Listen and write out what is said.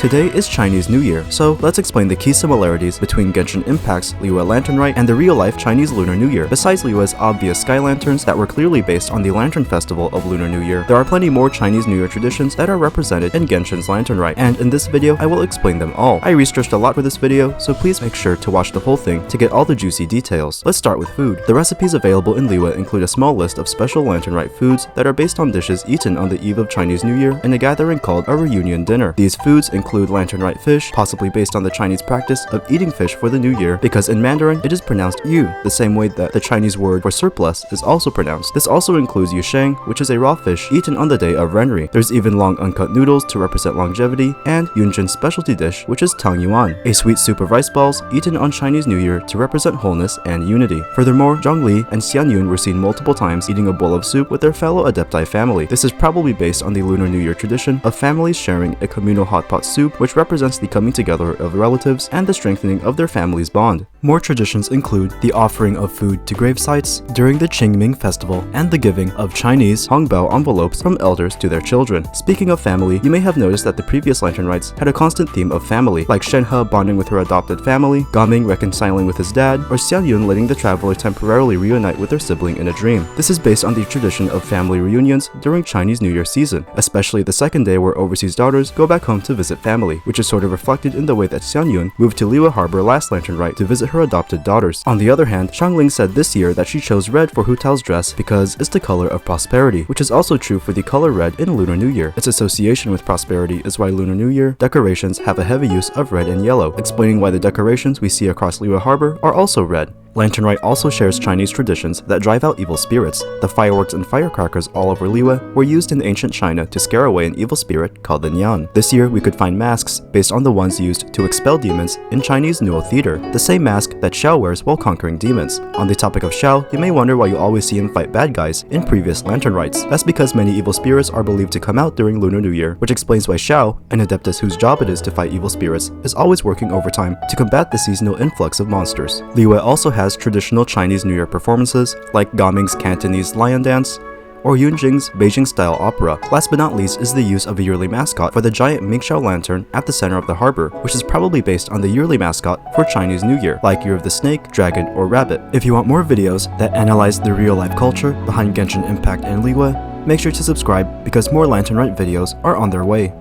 Today is Chinese New Year, so let's explain the key similarities between Genshin Impact's Liyue Lantern Rite and the real-life Chinese Lunar New Year. Besides Liyue's obvious sky lanterns that were clearly based on the Lantern Festival of Lunar New Year, there are plenty more Chinese New Year traditions that are represented in Genshin's Lantern Rite, and in this video I will explain them all. I researched a lot for this video, so please make sure to watch the whole thing to get all the juicy details. Let's start with food. The recipes available in Liyue include a small list of special Lantern Rite foods that are based on dishes eaten on the eve of Chinese New Year in a gathering called a reunion dinner. These foods include Lantern Rite fish, possibly based on the Chinese practice of eating fish for the new year, because in Mandarin it is pronounced yu, the same way that the Chinese word for surplus is also pronounced. This also includes yusheng, which is a raw fish eaten on the day of Renri. There's even long uncut noodles to represent longevity, and Yunjin's specialty dish, which is Tang Yuan, a sweet soup of rice balls eaten on Chinese New Year to represent wholeness and unity. Furthermore, Zhongli and Xianyun were seen multiple times eating a bowl of soup with their fellow Adepti family. This is probably based on the Lunar New Year tradition of families sharing a communal hot pot soup, which represents the coming together of relatives and the strengthening of their family's bond. More traditions include the offering of food to grave sites during the Qingming festival and the giving of Chinese hongbao envelopes from elders to their children. Speaking of family, you may have noticed that the previous Lantern Rites had a constant theme of family, like Shenhe bonding with her adopted family, Gaming reconciling with his dad, or Xianyun letting the traveler temporarily reunite with their sibling in a dream. This is based on the tradition of family reunions during Chinese New Year season, especially the second day where overseas daughters go back home to visit family, which is sort of reflected in the way that Xianyun moved to Liyue Harbor last Lantern Rite to visit her adopted daughters. On the other hand, Shangling said this year that she chose red for Hu Tao's dress because it's the color of prosperity, which is also true for the color red in Lunar New Year. Its association with prosperity is why Lunar New Year decorations have a heavy use of red and yellow, explaining why the decorations we see across Liyue Harbor are also red. Lantern Rite also shares Chinese traditions that drive out evil spirits. The fireworks and firecrackers all over Liyue were used in ancient China to scare away an evil spirit called the Nian. This year, we could find masks based on the ones used to expel demons in Chinese Nuo Theater, the same mask that Xiao wears while conquering demons. On the topic of Xiao, you may wonder why you always see him fight bad guys in previous Lantern Rites. That's because many evil spirits are believed to come out during Lunar New Year, which explains why Xiao, an adeptus whose job it is to fight evil spirits, is always working overtime to combat the seasonal influx of monsters. Liyue also has traditional Chinese New Year performances like Gaming's Cantonese lion dance or Yunjing's Beijing-style opera. Last but not least is the use of a yearly mascot for the giant Mingxiao lantern at the center of the harbor, which is probably based on the yearly mascot for Chinese New Year, like Year of the Snake, Dragon, or Rabbit. If you want more videos that analyze the real-life culture behind Genshin Impact and Liyue, make sure to subscribe because more Lantern Rite videos are on their way.